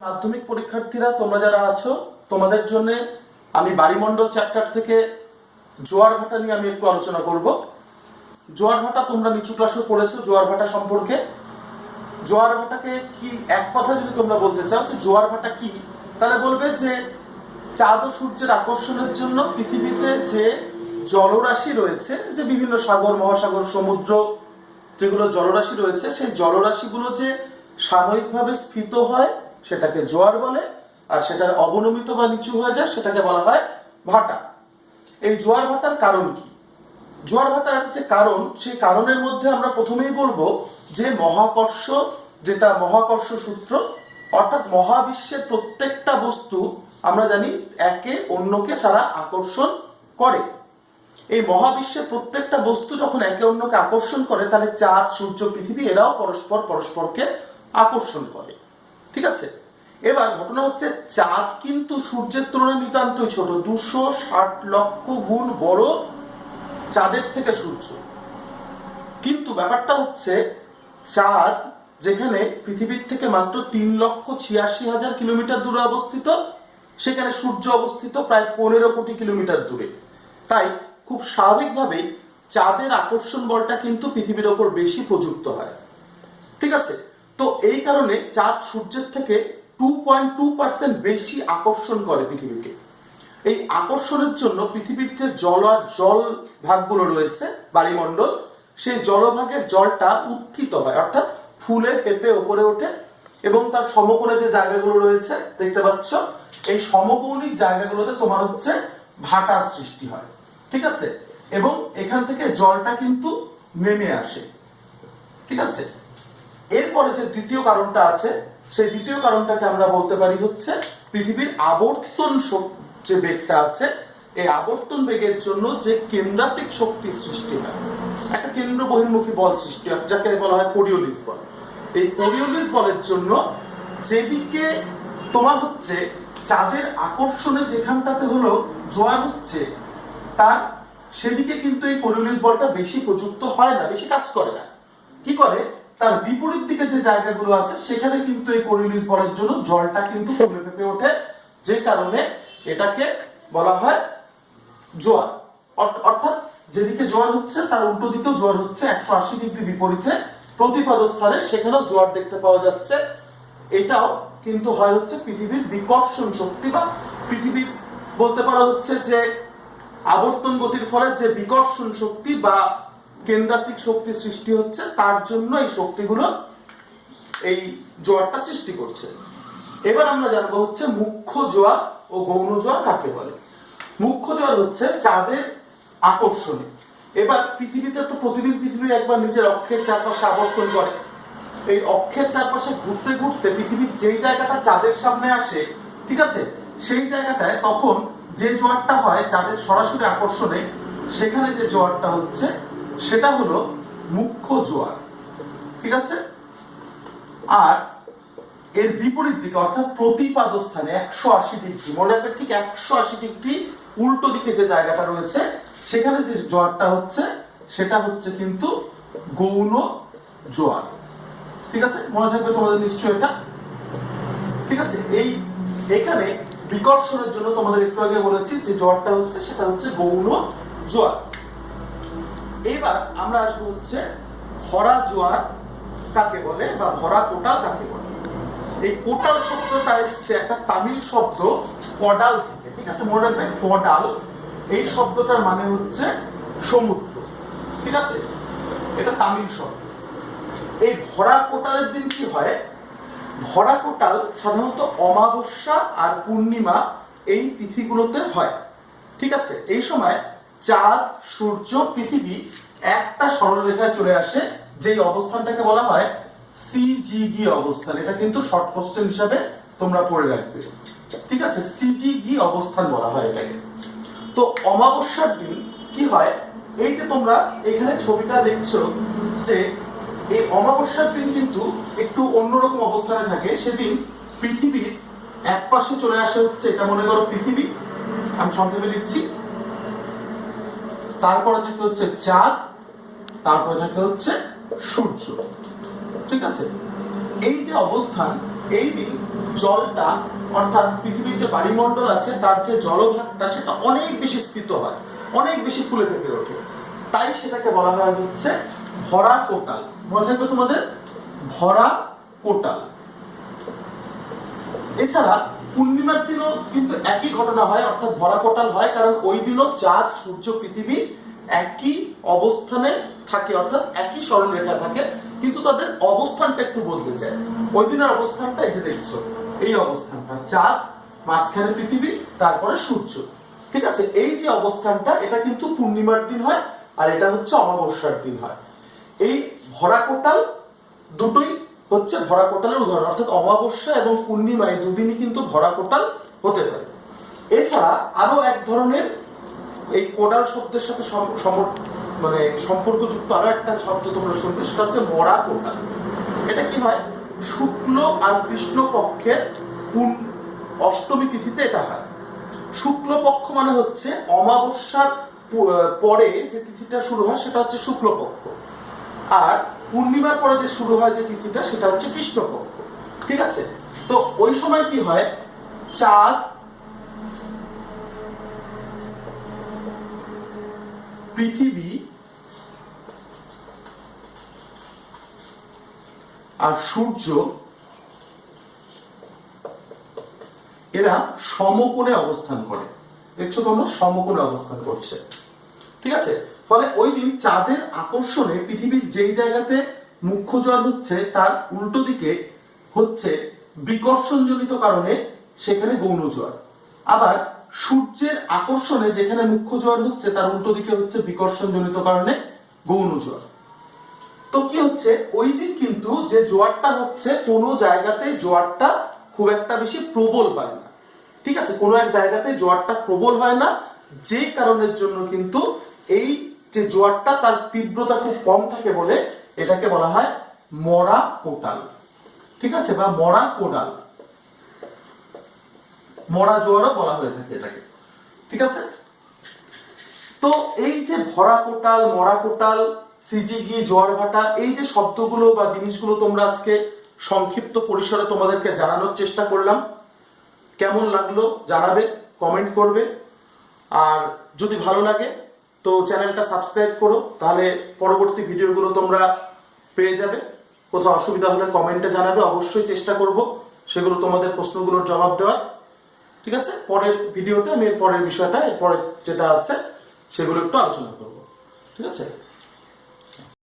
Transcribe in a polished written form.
মাধ্যমিক পরীক্ষার্থীরা তোমরা যারা আছো তোমাদের জন্য আমি বাড়িমণ্ডল চ্যাপ্টার থেকে জোয়ার ভাটা নিয়ে আমি একটু আলোচনা করব। জোয়ার ভাটা তোমরা নিচু ক্লাসে পড়েছো জোয়ার ভাটা সম্পর্কে। জোয়ার ভাটাকে কি এক কথা যদি তোমরা বলতে চাও যে জোয়ার ভাটা কি, তাহলে বলবে যে চাঁদ ও সূর্যের আকর্ষণের জন্য পৃথিবীতে যে জলরাশি রয়েছে, যে বিভিন্ন সাগর মহাসাগর সমুদ্র যেগুলো জলরাশি রয়েছে, সেই জলরাশিগুলো যে সাময়িকভাবে স্ফীত হয় সেটাকে জোয়ার বলে, আর সেটা অবনমিত বা নিচু হয়ে যায় সেটাকে বলা হয় ভাটা। এই জোয়ার ভাটার কারণ কি? জোয়ার ভাটার যে কারণ, সেই কারণের মধ্যে আমরা প্রথমেই বলবো যে মহাকর্ষ, যেটা মহাকর্ষ সূত্র, অর্থাৎ মহাবিশ্বের প্রত্যেকটা বস্তু আমরা জানি একে অন্যকে তারা আকর্ষণ করে। এই মহাবিশ্বের প্রত্যেকটা বস্তু যখন একে অন্যকে আকর্ষণ করে, তাহলে চাঁদ সূর্য পৃথিবী এরাও পরস্পরকে আকর্ষণ করে। ঠিক আছে, এবার ঘটনা হচ্ছে চাঁদ কিন্তু সূর্যের তুলনায় নিতান্তই ছোট, 260 লক্ষ গুণ বড় চাঁদের থেকে সূর্য। কিন্তু ব্যাপারটা হচ্ছে চাঁদ যেখানে পৃথিবীর থেকে মাত্র 3,86,000 কিলোমিটার দূরে অবস্থিত, সেখানে সূর্য অবস্থিত প্রায় 15 কোটি কিলোমিটার দূরে। তাই খুব স্বাভাবিকভাবেই চাঁদের আকর্ষণ বলটা কিন্তু পৃথিবীর ওপর বেশি প্রযুক্ত হয়। ঠিক আছে, তো এই কারণে চাঁদ সূর্যের থেকে 2.2% বেশি আকর্ষণ করে পৃথিবীকে। এই আকর্ষণের জন্য পৃথিবীর যে জল ভাগগুলো রয়েছে বায়ুমণ্ডল, সেই জলভাগের জলটা উত্থিত হয়, অর্থাৎ ফুলে ফেপে ওপরে ওঠে, এবং তার সমকোণে যে জায়গাগুলো রয়েছে দেখতে পাচ্ছ, এই সমকৌণিক জায়গাগুলোতে তোমার হচ্ছে ভাটা সৃষ্টি হয়। ঠিক আছে, এবং এখান থেকে জলটা কিন্তু নেমে আসে। ঠিক আছে, এরপরে যে দ্বিতীয় কারণটা আছে, সেই দ্বিতীয় কারণটাকে আমরা বলতে পারি হচ্ছে পৃথিবীর আবর্তন যে বেগটা আছে, এই আবর্তন বেগের জন্য যে কেন্দ্রাতিক শক্তি সৃষ্টি হয়, একটা কেন্দ্র বহির্মুখী বল সৃষ্টি হয়, যাকে বলা হয় কোরিওলিস বল। এই কোরিওলিস বলের জন্য যেদিকে তোমার হচ্ছে চাঁদের আকর্ষণে যেখানটাতে হলো জোয়ার হচ্ছে, তার সেদিকে কিন্তু এই কোরিওলিস বলটা বেশি প্রযুক্ত হয় না, বেশি কাজ করে না। কি করে, তার বিপরীত দিকে যে জায়গাগুলো আছে সেখানে কিন্তু এই কোরিওলিস বলের জন্য জলটা কিন্তু ফুলে ফেপে ওঠে, যে কারণে এটাকে বলা হয় জোয়ার। অর্থাৎ যেদিকে জোয়ার হচ্ছে তার উল্টো দিকেও জোয়ার হচ্ছে, 180 ডিগ্রি বিপরীতে প্রতিপদ স্থানে সেখানেও জোয়ার দেখতে পাওয়া যাচ্ছে। এটাও কিন্তু হয় হচ্ছে পৃথিবীর বিকর্ষণ শক্তি, বা পৃথিবীর বলতে পারা হচ্ছে যে আবর্তন গতির ফলে যে বিকর্ষণ শক্তি বা কেন্দ্রাতিক শক্তি সৃষ্টি হচ্ছে, তার জন্য এই শক্তিগুলো এই জোয়ারটা সৃষ্টি করছে। এবার আমরা জানবো হচ্ছে মুখ্য জোয়ার ও গৌণ জোয়ার কাকে বলে। মুখ্য জোয়ার হচ্ছে চাঁদের আকর্ষণে। এবার পৃথিবীতে তো প্রতিদিন পৃথিবী একবার নিজের অক্ষের চারপাশে আবর্তন করে। এই অক্ষের চারপাশে ঘুরতে ঘুরতে পৃথিবীর যেই জায়গাটা চাঁদের সামনে আসে, ঠিক আছে, সেই জায়গাটায় তখন যে জোয়ারটা হয় চাঁদের সরাসরি আকর্ষণে, সেখানে যে জোয়ারটা হচ্ছে সেটা হলো মুখ্য জোয়ার। ঠিক আছে, আর এর বিপরীত দিকে অর্থাৎ প্রতিপাদ স্থানে 180 ডিগ্রি, মনে রাখবে ঠিক 180 ডিগ্রি উল্টো দিকে যে জায়গাটা রয়েছে, সেখানে যে জোয়ারটা হচ্ছে সেটা হচ্ছে কিন্তু গৌণ জোয়ার। ঠিক আছে, মনে থাকবে তোমাদের নিশ্চয়ই এটা। ঠিক আছে, এই এখানে বিকর্ষণের জন্য তোমাদের একটু আগে বলেছি যে জোয়ারটা হচ্ছে সেটা হচ্ছে গৌণ জোয়ার। এবার আমরা আসবো হচ্ছে ভরা জোয়ার কাকে বলে বা ভরা কোটাল কাকে বলে। এই কোটাল শব্দটা এসছে একটা তামিল শব্দ কডাল থেকে। ঠিক আছে, মনে রাখবে কডাল, এই শব্দটার মানে হচ্ছে সমুদ্র। ঠিক আছে, এটা তামিল শব্দ। এই ভরা কোটালের দিন কি হয়, ভরা কোটাল সাধারণত অমাবস্যা আর পূর্ণিমা এই তিথিগুলোতে হয়। ঠিক আছে, এই সময় চাঁদ সূর্য পৃথিবী একটা সরলরেখায় চলে আসে, যেই অবস্থানটাকে বলা হয় সিজিগি অবস্থান। এটা কিন্তু শর্ট কোশ্চেন হিসাবে তোমরা পড়ে রাখবে। ঠিক আছে, সিজিগি অবস্থান বলা হয় এটাকে। তো অমাবস্যার দিন কি হয়, এই যে তোমরা এখানে ছবিটা দেখছো, যে এই অমাবস্যার দিন কিন্তু একটু অন্যরকম অবস্থানে থাকে। সেদিন পৃথিবীর এক পাশে চলে আসে হচ্ছে, এটা মনে করো পৃথিবী, আমি সংক্ষেপে লিখছি, তারপরে থাকে হচ্ছে চাঁদ, তারপরে থাকে হচ্ছে সূর্য। ঠিক আছে, এই যে অবস্থান, এই দিন জলটা অর্থাৎ পৃথিবীর যে বায়ুমণ্ডল আছে তার যে জলভাগটা সেটা অনেক বেশি স্ফীত হয়, অনেক বেশি ফুলে ফেপে ওঠে, তাই সেটাকে বলা হয় হচ্ছে ভরা কোটাল। মনে থাকবে তোমাদের, ভরা কোটাল। এছাড়া পূর্ণিমার দিনও কিন্তু একই ঘটনা হয়, অর্থাৎ ভরা কোটাল হয়, কারণ ওই দিনও চাঁদ সূর্য পৃথিবী একই অবস্থানে থাকে, অর্থাৎ একই সরলরেখা থাকে, কিন্তু তাদের অবস্থানটা একটু বদলে যায়। ওই দিনের অবস্থানটা এই যে দেখছো, এই অবস্থানটা চাঁদ, মাঝখানে পৃথিবী, তারপরে সূর্য, ঠিক আছে? এই যে অবস্থানটা এটা কিন্তু পূর্ণিমার দিন হয়, আর এটা হচ্ছে অমাবস্যার দিন হয়। এই ভরা কোটাল দুটোই হচ্ছে ভরা কোটালের উদাহরণ, অর্থাৎ অমাবস্যা এবং পূর্ণিমা এই দুদিনই কিন্তু ভরা কোটাল হতে পারে। এছাড়া আরো এক ধরনের এই কোটাল শব্দের সাথে মানে সম্পর্কযুক্ত আরো একটা শব্দ তোমরা শুনবে, সেটা হচ্ছে মরা কোটাল। এটা কি হয়? শুক্ল আর কৃষ্ণ পক্ষের অষ্টমী তিথিতে এটা হয়। শুক্ল পক্ষ মানে হচ্ছে অমাবস্যার পরে যে তিথিটা শুরু হয় সেটা হচ্ছে শুক্লপক্ষ, আর পূর্ণিমার পরে যে শুরু হয় যে তিথিটা সেটা হচ্ছে কৃষ্ণপক্ষ, ঠিক আছে? তো ওই সময় কি হয়, চাঁদ, পৃথিবী আর সূর্য এরা সমকোণে অবস্থান করে। দেখছো তোমরা, সমকোণে অবস্থান করছে, ঠিক আছে? ফলে ওই দিন চাঁদের আকর্ষণে পৃথিবীর যেই জায়গাতে মুখ্য জোয়ার হচ্ছে তার উল্টো দিকে হচ্ছে বিকর্ষণজনিত কারণে সেখানে গৌণ জোয়ার, আবার সূর্যের আকর্ষণে যেখানে মুখ্য জোয়ার হচ্ছে তার উল্টো দিকে হচ্ছে বিকর্ষণজনিত কারণে গৌণ জোয়ার। তো কি হচ্ছে, ওই দিন কিন্তু যে জোয়ারটা হচ্ছে কোনো জায়গাতে জোয়ারটা খুব একটা বেশি প্রবল হয় না, ঠিক আছে? কোনো এক জায়গাতে জোয়ারটা প্রবল হয় না, যে কারণের জন্য কিন্তু এই যে জোয়ারটা তার তীব্রতা খুব কম থাকে বলে এটাকে বলা হয় মরা কোটাল, ঠিক আছে? বা মরা কোটাল, মরা জোয়ারও বলা হয়ে থাকে এটাকে, ঠিক আছে? তো এই যে ভরা কোটাল, মরা কোটাল, সিজিগি, জোয়ার ভাটা, এই যে শব্দগুলো বা জিনিসগুলো তোমরা আজকে সংক্ষিপ্ত পরিসরে তোমাদেরকে জানানোর চেষ্টা করলাম, কেমন লাগলো জানাবে, কমেন্ট করবে, আর যদি ভালো লাগে তো চ্যানেলটা সাবস্ক্রাইব করো, তাহলে পরবর্তী ভিডিওগুলো তোমরা পেয়ে যাবে। কোথাও অসুবিধা হলে কমেন্টে জানাবে, অবশ্যই চেষ্টা করব সেগুলো তোমাদের প্রশ্নগুলোর জবাব দেওয়ার, ঠিক আছে? পরের ভিডিওতে আমি এর পরের বিষয়টা, এরপরে যেটা আছে সেগুলো একটু আলোচনা করব, ঠিক আছে?